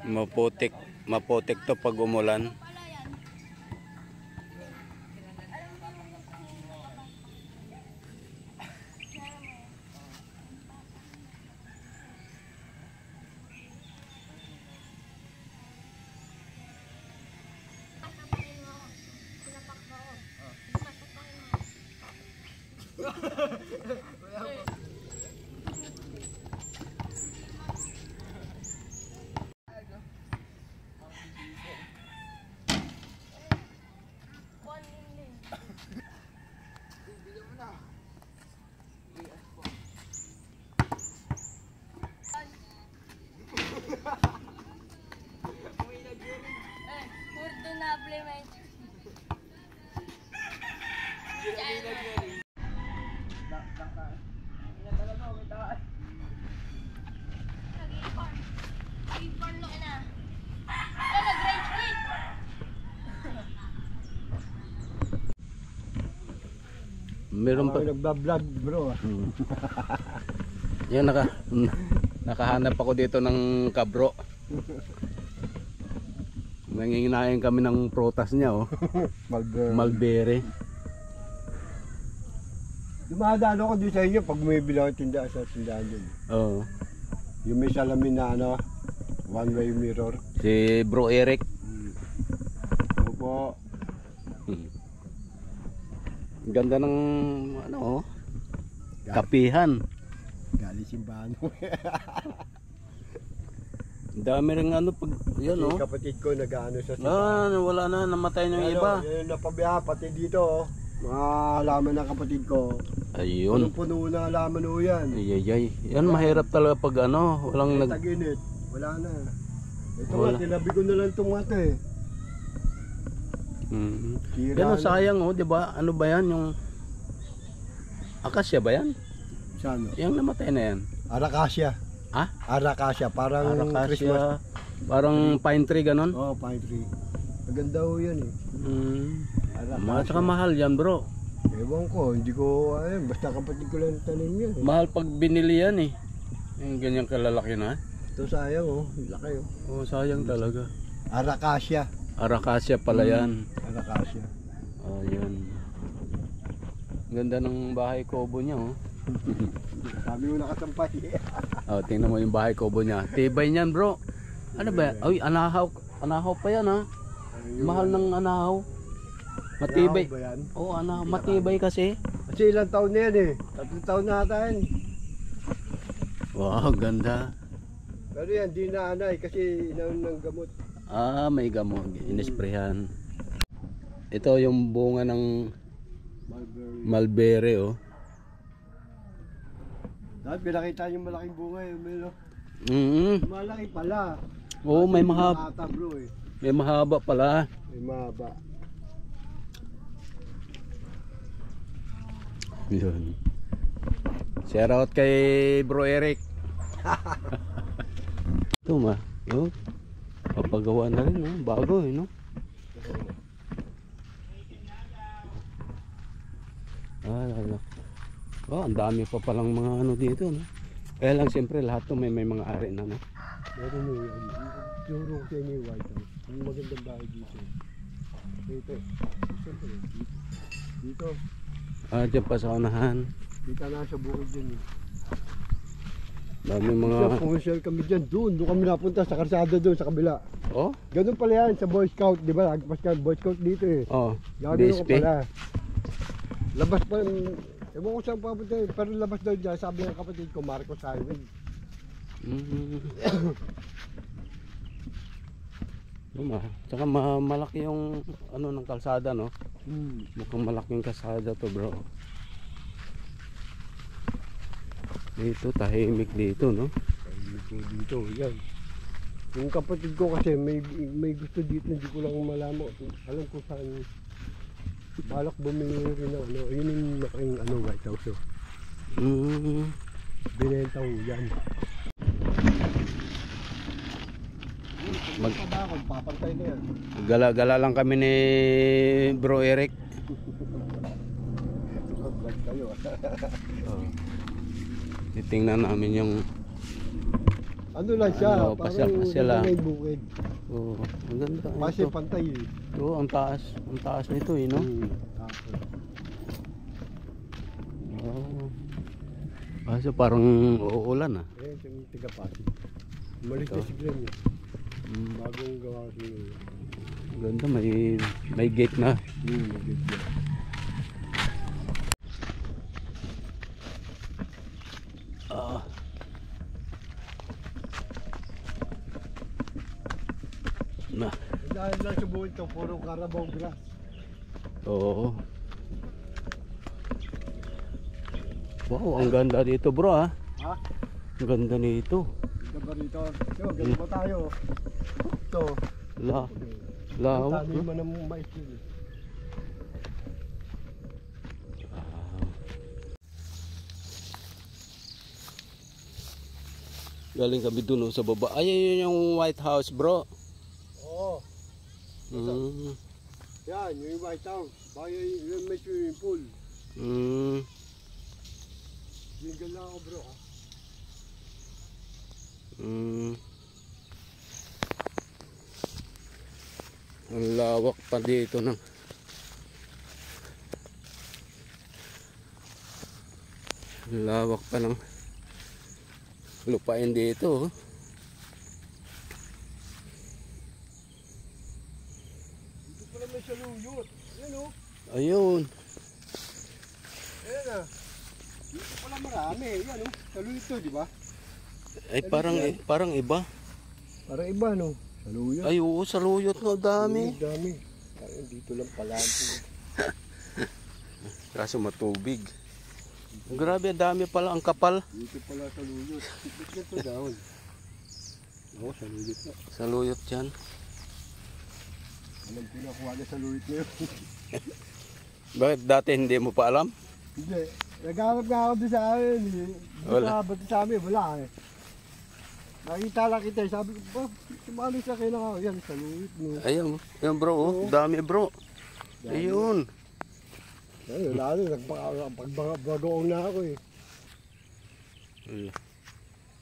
Maputik to pag umulan. Meron pa nagba-vlog, bro. Yan, nakahanap ako dito ng kabro. Nanginginain kami ng prutas niya, oh. Mulberry. Dumadaan ako doon sa inyo pag may bilang tindahan sa tindahan doon. Oo. Yung may salamin na ano, one-way mirror. Si Bro Eric. Opo. Ganda ng ano, oh. Kapihan. Galing simbahan mo. Dami rin ano pag yan, oh. Kapatid ko nag-ano sa simbahan. Wala na, namatay na yung iba. Yung napabiyahe pati dito, oh. Mga halaman ng kapatid ko. Ayun. Puno na halaman ho yan. Ay. Yan mahirap talaga pag ano, walang taginit. Wala na. Ito wala. nga, tinabi ko na lang itong ato eh. Yan, sayang, oh, di ba? Ano ba yan? Yung akasya ba yan? Saan? Yung namatay na yan. Arakasya. Ha? Arakasya, parang Arakasya, Christmas. parang pine tree ganon? Oo, pine tree. Maganda ho yan eh. Tsaka mahal yan, bro. Ewan ko, hindi ko ayun, basta kapatid ko lang tanim yan eh. Mahal pag binili yan eh. Yung ganyang kalalaki na. Ito sayang oh, laki oh. Oh, sayang talaga. Arakasya. Arakasya pala yan. Arakasya. Oh, yun. Ganda ng bahay kubo niya, oh. Sabi mo nakasampay. Oh, tingnan mo yung bahay kubo niya. Tibay niyan, bro. Ano ba? Ay, anahaw. Anahaw pa yan, ha. Mahal ng anahaw. Matibay. Oo, anahaw. Matibay kasi. Kasi ilang taon na yan eh. 3 taon na ata yan. Wow, ganda. Pero yan, di na anay kasi inaon ng gamot. Ah, may gamot. Inisprehan. Ito yung bunga ng mulberry, oh. Dahil pinakita yung malaking bunga eh. Malaki pala. Oo, may mahaba. May mahaba pala. May mahaba. Yun. Shout out kay Bro Eric. Ito ma, yun. Papagawa na rin, no? Bago eh, no? Lala. Oh, ang dami pa palang mga ano dito, no? Kaya lang siyempre lahat to may mga ari na, no? Meron mo yan. Turo ko sa inyo yung White House. Ang magandang bahay dito. Dito. Siyempre, dito. Ah, dyan pa sa unahan. Dito na sa bukid dyan eh. Dami mga... Pumunsyal kami dyan. Doon kami napunta sa karsada doon sa kabila. Oh? Ganun pala yan sa Boy Scout. Di ba? Nagpas ka Boy Scout dito eh. Oh, Gano'n ko DSP? pala. Labas pa yung... Ewan ko saan papunta eh. Pero labas daw dyan. Sabi ng kapatid ko, Marcos Highway. Tsaka malaki yung ano ng kalsada, no? Mukhang malaking kalsada to, bro. Dito tahimik dito, no? Tahimik dito, yan. Yung kapatid ko kasi may gusto dito, hindi ko lang malaman. Alam ko saan balak bumili rin ng ano. Yun yung laking ano, White House. Binenta ko yan. Papantay na yan. Gala-gala lang kami ni Bro Eric. Titingnan namin yung Ano lang siya, Ano, parang pasya lang. may bukid. Oo, ang ganda. Kasi Ito. pantay eh. Oo, ang taas. Ang taas nito eh, no? Tapos, Oo. Kaso parang uulan ah. yung tiga-pati. Umalis Ito. na si Glenn eh. Mm, Bagong gawa siya. ang ganda, may gate na. Nagigit niya. Ah. Na. Dahil lang sa buhay ito, puro Carabao grass. Oo. Wow, ang ganda dito bro ah. Ha? Ang ganda nito. Ganda ba rito? Yo, ganda ba tayo? Ito. Lawak. Tali mo ng mais yun eh. Galing kami dun sa baba. Ay, yun yung White House bro. Oo. Mm. Yan, yung White House. Bayan yung may swimming pool. Mm. Jingle lang ako bro ha. Mm. Ang lawak pa dito ng lawak pa ng lupain dito. Dito pala may saluyot. Yan o. Ayun. Ayan ah. Dito pala marami. Yan o. Saluyot to, di ba? Ay parang iba. Parang iba no. Saluyot. Ay oo, saluyot nga dami. Dami. Parang dito lang pala. Kaso matubig. Grabe, dami pala ang kapal. Dito pala saluyot. Dito ito down. Oo, saluyot na. Saluyot yan. Alam ko nakuha na saluyot na yun. Bakit dati hindi mo pa alam? Hindi. Naghanap nga ako doon sa amin. Wala. Ba't sa amin? Wala eh. Nakita lang kita. Sabi ko ba, sumali sa kayo na ako. Yan, saluyot no. Ayun, ayun bro, oh. Dami bro. Ayun. Ayun, lalo, nagpagbagoong na ako eh.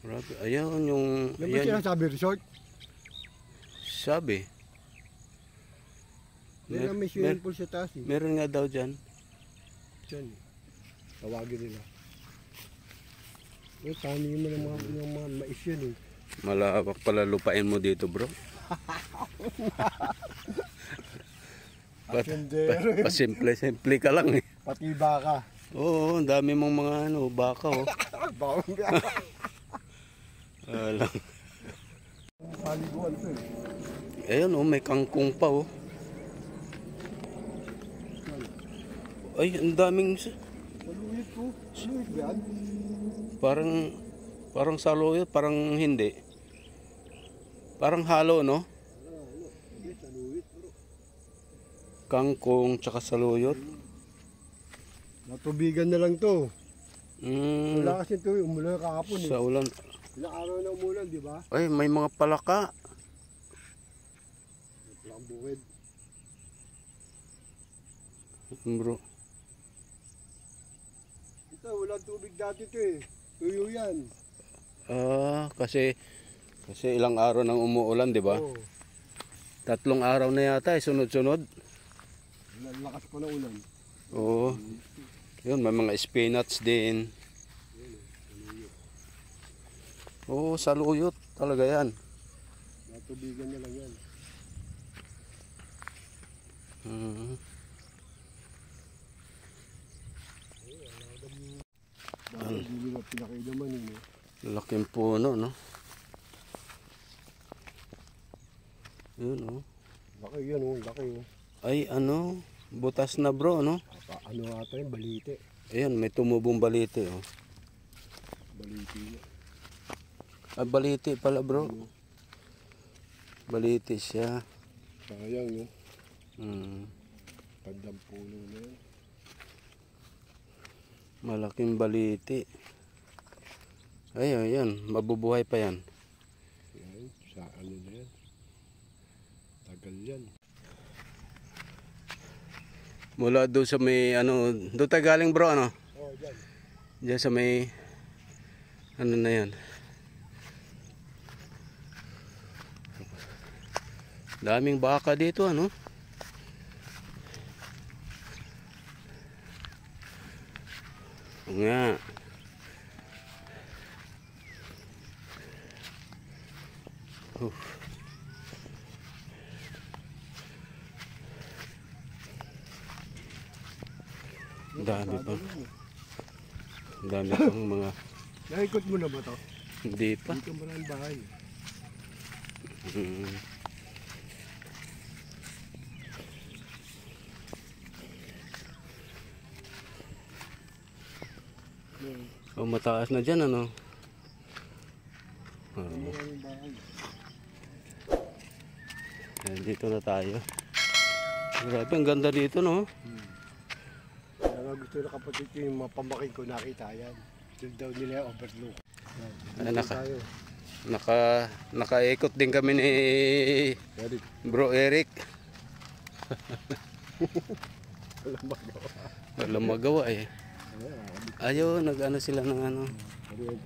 Grabe, ayun yung... Yan ba sinasabi resort? Sabi. Yan ang may swimming pool sa taas eh. Meron nga daw dyan. Diyan eh. Tawagin nila. Eh, tani mo ng mga mais yan eh. Malawak pala lupain mo dito bro. Pasimple-simple ka lang eh. Pati baka. Oo, ang dami mong mga ano, baka oh. Bakong ka. Alam. Paliguan to eh. Ayun oh, may kangkong pa oh. Ay, ang daming Saluyot ko. Saluyot ba yan? parang saluyot, parang hindi. Parang halo, no? Hindi, saluyot bro. Kangkong tsaka saluyot. Natubigan na lang to. Mm, Wala kasi ito, umulan kahapon eh. sa ulan. Ilang araw na umulan, di ba? Ay, may mga palaka. Wala kang bukid. Bro. Ito, walang tubig dati ito eh. Tuyo yan. Ah, kasi ilang araw nang umuulan, di ba? Oo. 3 araw na yata, sunod-sunod. Lakas pa ng ulan. Oo. Yun, may mga spinach din. Oo, saluyot talaga yan. Natubigan na lang yan. Mm. Dahil hindi nila pinakailaman yun eh. Laking puno, no? Yun, oh. Laki yan oh, laki oh. Ay, ano? Butas na bro, no? Ano ata yung balite. Ayan, may tumubong balite, oh. Balite niya. Ah, balite pala, bro. Balite siya. Sayang no. Hmm. Tandang puno na yan. Malaking balite. Ay, ayan. Mabubuhay pa yan. Yan, sa ano na yan. Tagal yan. Mula doon sa may, ano, doon tayo galing bro, ano? Oh, dyan. Diyan sa may, ano na yan. Daming baka dito, ano? Nga. Dami pa. Dami pang mga... Naikot mo na ba to? Hindi pa. Dito mo na ang bahay. Hmm. Oh, mataas na dyan, ano? Oh. Dito na tayo. Grabe, ang ganda dito, no? Kaya nga gusto na kapatid ko yung mga pamakin ko nakita yan. Doon daw nila yung overlook. Ay, nakaikot din kami ni Bro Eric. Walang magawa. Walang magawa eh. Ayaw, nag-ano sila ng ano. Ano yung